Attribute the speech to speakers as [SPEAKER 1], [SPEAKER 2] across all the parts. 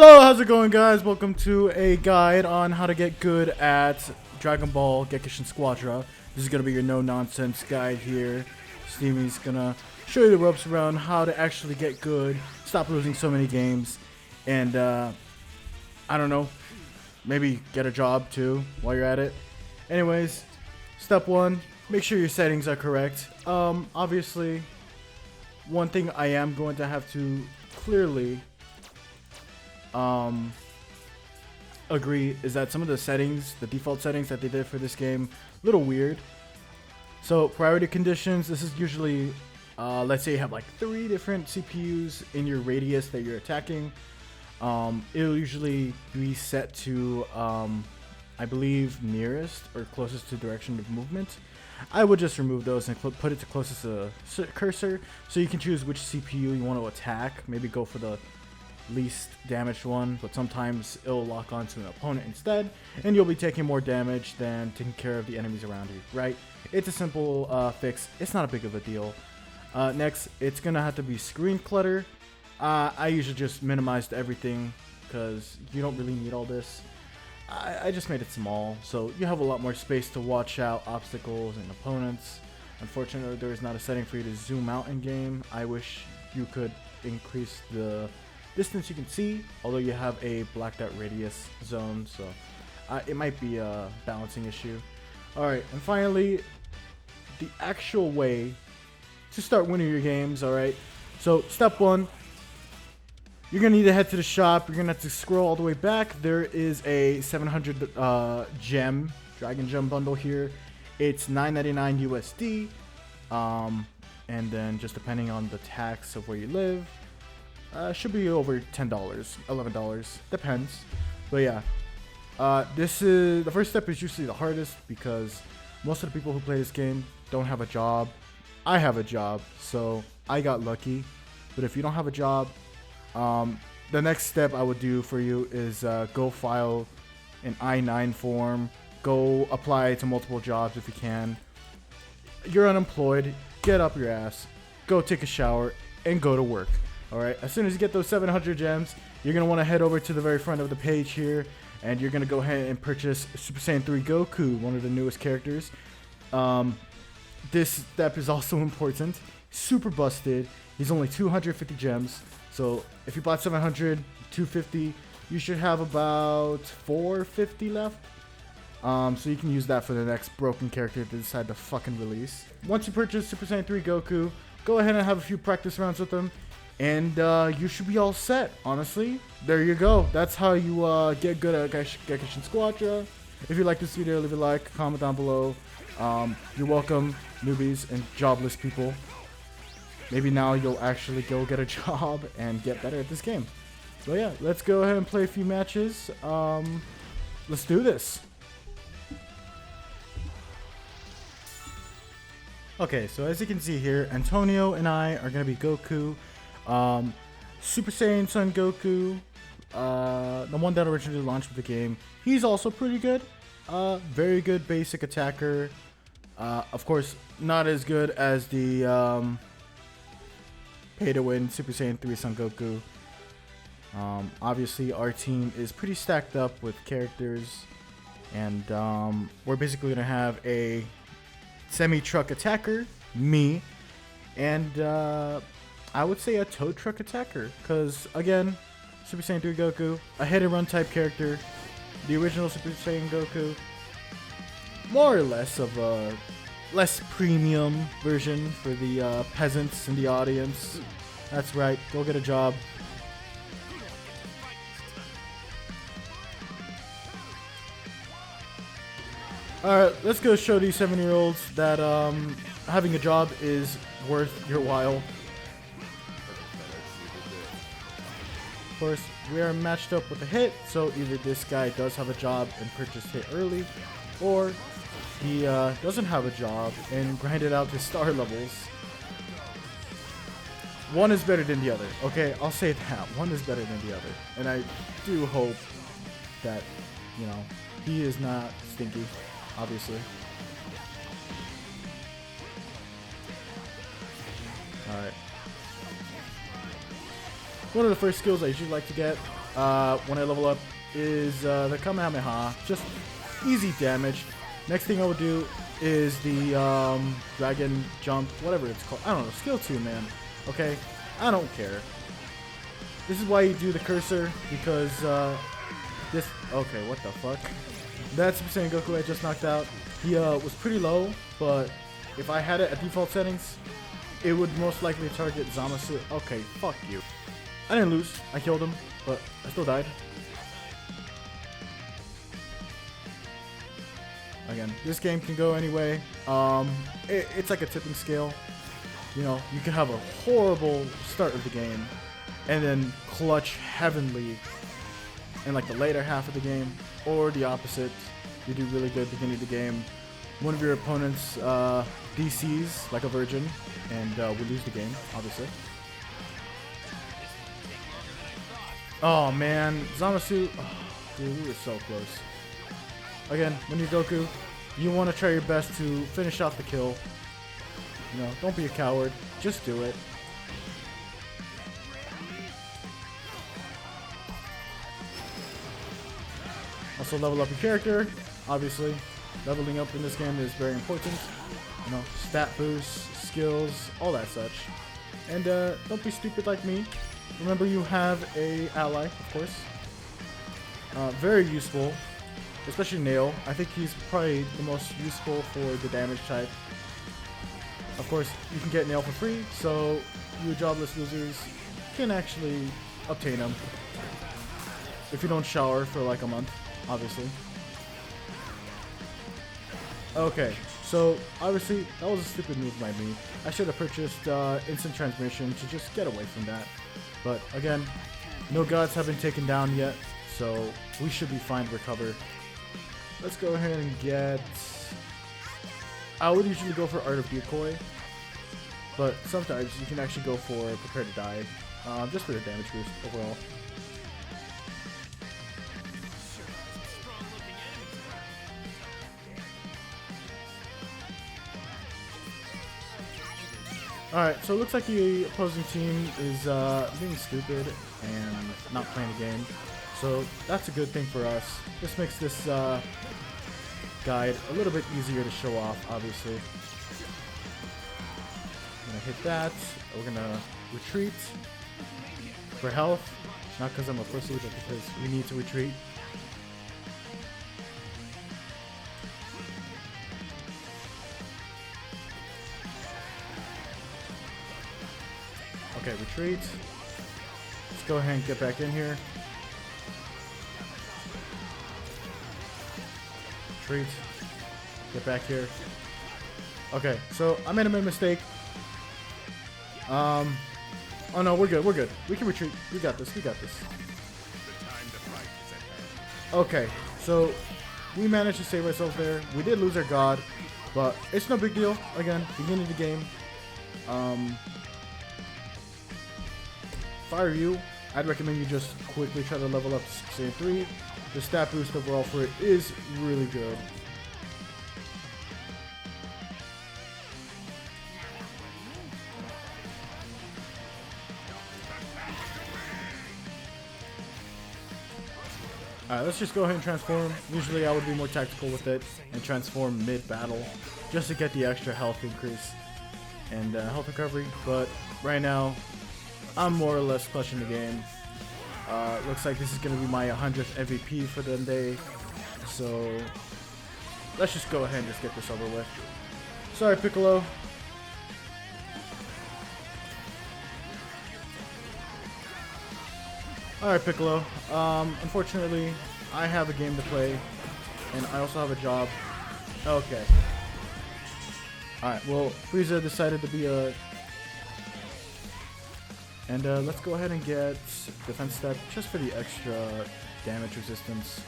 [SPEAKER 1] Hello, how's it going, guys? Welcome to a guide on how to get good at Dragon Ball Gekishin Squadra. This is going to be your no-nonsense guide here. Steamy's going to show you the ropes around how to actually get good, stop losing so many games, and, I don't know, maybe get a job, too, while you're at it. Anyways, step one, make sure your settings are correct. Obviously, one thing I am going to have to clearly agree is that some of the settings, the default settings that they did for this game, a little weird. So priority conditions, this is usually, let's say you have like 3 different CPUs in your radius that you're attacking. It'll usually be set to, I believe, nearest or closest to direction of movement. I would just remove those and put it to closest to cursor, so you can choose which CPU you want to attack. Maybe go for the least damaged one, but sometimes it'll lock onto an opponent instead, and you'll be taking more damage than taking care of the enemies around you, right? It's a simple fix. It's not a big of a deal. Next, it's gonna have to be screen clutter. I usually just minimized everything because you don't really need all this. I just made it small, so you have a lot more space to watch out obstacles and opponents. Unfortunately, there is not a setting for you to zoom out in game. I wish you could increase the distance you can see, although you have a blacked out radius zone, so it might be a balancing issue. Alright, and finally, the actual way to start winning your games. Alright, so step one, you're gonna need to head to the shop. You're gonna have to scroll all the way back. There is a 700 gem dragon gem bundle here. It's $9.99 USD, and then just depending on the tax of where you live, should be over $10, $11, depends. But yeah, this is the first step is usually the hardest because most of the people who play this game don't have a job. I have a job, so I got lucky. But if you don't have a job, the next step I would do for you is go file an I-9 form. Go apply to multiple jobs if you can. You're unemployed, get up your ass, go take a shower, and go to work. Alright, as soon as you get those 700 gems, you're going to want to head over to the very front of the page here, and you're going to go ahead and purchase Super Saiyan 3 Goku, one of the newest characters. This step is also important. Super busted. He's only 250 gems, so if you bought 700, 250, you should have about 450 left. So you can use that for the next broken character they decide to fucking release. Once you purchase Super Saiyan 3 Goku, go ahead and have a few practice rounds with him, and you should be all set, honestly. There you go. That's how you get good at Gekishin Squadra. If you like this video, leave a like, comment down below. You're welcome, newbies and jobless people. Maybe now you'll actually go get a job and get better at this game. So yeah, let's go ahead and play a few matches. Let's do this. Okay, so as you can see here, Antonio and I are going to be Goku. Super Saiyan Son Goku, the one that originally launched with the game. He's also pretty good. Very good basic attacker. Of course, not as good as the pay-to-win Super Saiyan 3 Son Goku. Obviously, our team is pretty stacked up with characters. And we're basically going to have a semi-truck attacker, me, and I would say a tow truck attacker, because again, Super Saiyan 3 Goku, a hit and run type character, the original Super Saiyan Goku, more or less of a less premium version for the peasants in the audience. That's right, go get a job. Alright, let's go show these 7-year-olds that having a job is worth your while. Of course, we are matched up with a hit, so either this guy does have a job and purchased hit early, or he doesn't have a job and grinded out his star levels. One is better than the other, okay? I'll say that. One is better than the other. And I do hope that, you know, he is not stinky, obviously. Alright. One of the first skills I usually like to get when I level up is the Kamehameha. Just easy damage. Next thing I would do is the Dragon Jump, whatever it's called. I don't know, skill 2, man. Okay? I don't care. This is why you do the cursor, because this... Okay, what the fuck? That Super Saiyan Goku I just knocked out, he was pretty low, but if I had it at default settings, it would most likely target Zamasu. Okay, fuck you. I didn't lose. I killed him, but I still died. Again, this game can go anyway. It's like a tipping scale. You know, you can have a horrible start of the game and then clutch heavenly in like the later half of the game, or the opposite. You do really good beginning of the game. One of your opponents DCs like a virgin, and we lose the game, obviously. Oh man, Zamasu, oh, dude, we were so close. Again, when you're Goku, you want to try your best to finish off the kill. You know, don't be a coward, just do it. Also level up your character, obviously. Leveling up in this game is very important. You know, stat boosts, skills, all that such. And don't be stupid like me. Remember, you have a ally, of course. Very useful, especially Nail. I think he's probably the most useful for the damage type. Of course, you can get Nail for free, so you jobless losers can actually obtain him if you don't shower for like a month, obviously. Okay, so obviously that was a stupid move by me. I should have purchased instant transmission to just get away from that. But again, no gods have been taken down yet, so we should be fine to recover. Let's go ahead and get... I would usually go for Art of Decoy, but sometimes you can actually go for Prepare to Die, just for the damage boost overall. Alright, so it looks like the opposing team is being stupid and not playing the game. So that's a good thing for us. This makes this guide a little bit easier to show off, obviously. I'm gonna hit that. We're gonna retreat for health. Not because I'm a pussy, but because we need to retreat. Okay, retreat. Let's go ahead and get back in here. Retreat. Get back here. Okay, so I made a mistake. Oh no, we're good, we're good. We can retreat. We got this, we got this. Okay, so we managed to save ourselves there. We did lose our god, but it's no big deal. Again, beginning of the game. If I were you, I'd recommend you just quickly try to level up to Super Saiyan 3. The stat boost overall for it is really good. Alright, let's just go ahead and transform. Usually I would be more tactical with it and transform mid-battle just to get the extra health increase and health recovery, but right now I'm more or less clutching the game. Looks like this is going to be my 100th MVP for the day, so let's just go ahead and just get this over with. Sorry, Piccolo. Alright, Piccolo. Unfortunately, I have a game to play, and I also have a job. Okay. Alright, well, Frieza decided to be a... And let's go ahead and get defense step just for the extra damage resistance.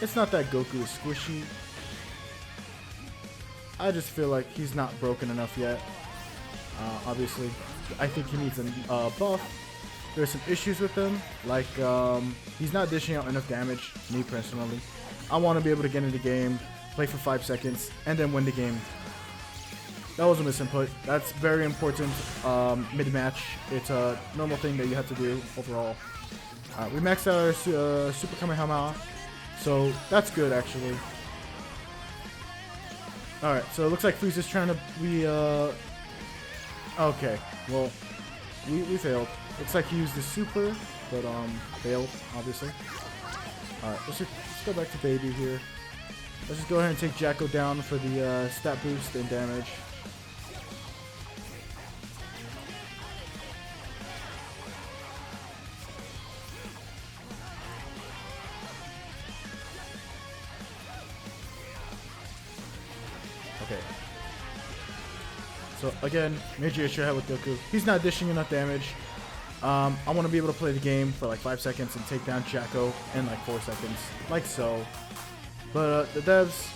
[SPEAKER 1] It's not that Goku is squishy. I just feel like he's not broken enough yet. Obviously, I think he needs a buff. There's some issues with him, like he's not dishing out enough damage, me personally. I want to be able to get into the game, play for 5 seconds, and then win the game. that was a misinput. That's very important mid-match. It's a normal thing that you have to do overall. We maxed out our Super Kamehameha, so that's good actually. Alright, so it looks like Frieza's trying to... Okay, well, we failed. Looks like he used the super, but failed, obviously. Alright, let's go back to Baby here. Let's just go ahead and take Jacko down for the stat boost and damage. Okay. So again, major issue I had with Goku. He's not dishing enough damage. I want to be able to play the game for like 5 seconds and take down Jacko in like 4 seconds, like so. But the devs,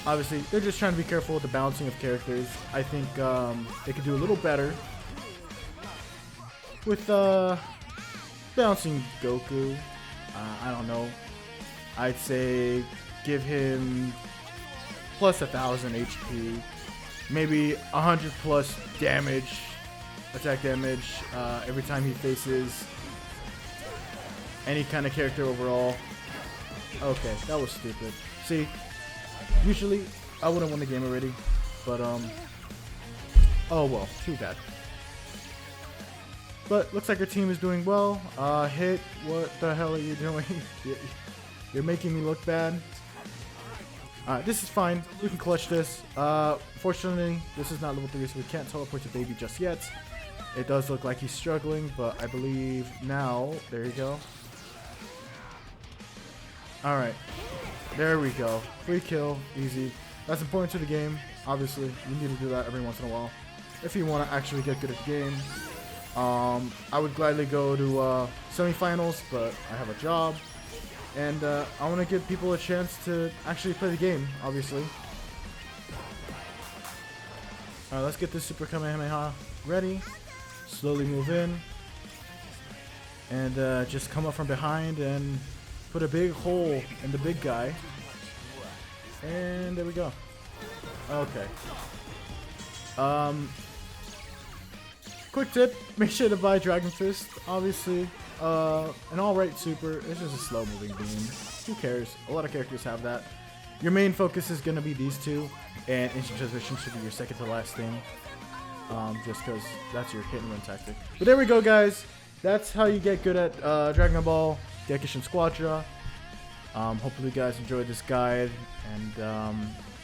[SPEAKER 1] obviously, they're just trying to be careful with the balancing of characters. I think they could do a little better with balancing Goku. I don't know. I'd say give him plus 1,000 HP, maybe 100 plus damage, attack damage every time he faces any kind of character overall. Okay, that was stupid. See, usually I would have won the game already, but oh well, too bad. But looks like our team is doing well. Hit, what the hell are you doing? You're making me look bad. This is fine. We can clutch this. Fortunately, this is not level 3, so we can't teleport to Baby just yet. It does look like he's struggling, but I believe now, there you go. Alright, there we go. Free kill, easy. That's important to the game, obviously. You need to do that every once in a while if you want to actually get good at the game. I would gladly go to semifinals, but I have a job. And I want to give people a chance to actually play the game, obviously. Alright, let's get this Super Kamehameha ready. Slowly move in. And just come up from behind and put a big hole in the big guy. And there we go. Okay. Quick tip, make sure to buy Dragon Fist. Obviously, an alright super. It's just a slow moving beam. Who cares? A lot of characters have that. Your main focus is going to be these two, and instant transition should be your second to last thing. Just because that's your hit and run tactic. But there we go, guys. That's how you get good at Dragon Ball Gekishin Squadra. Hopefully you guys enjoyed this guide, and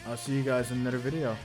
[SPEAKER 1] I'll see you guys in another video.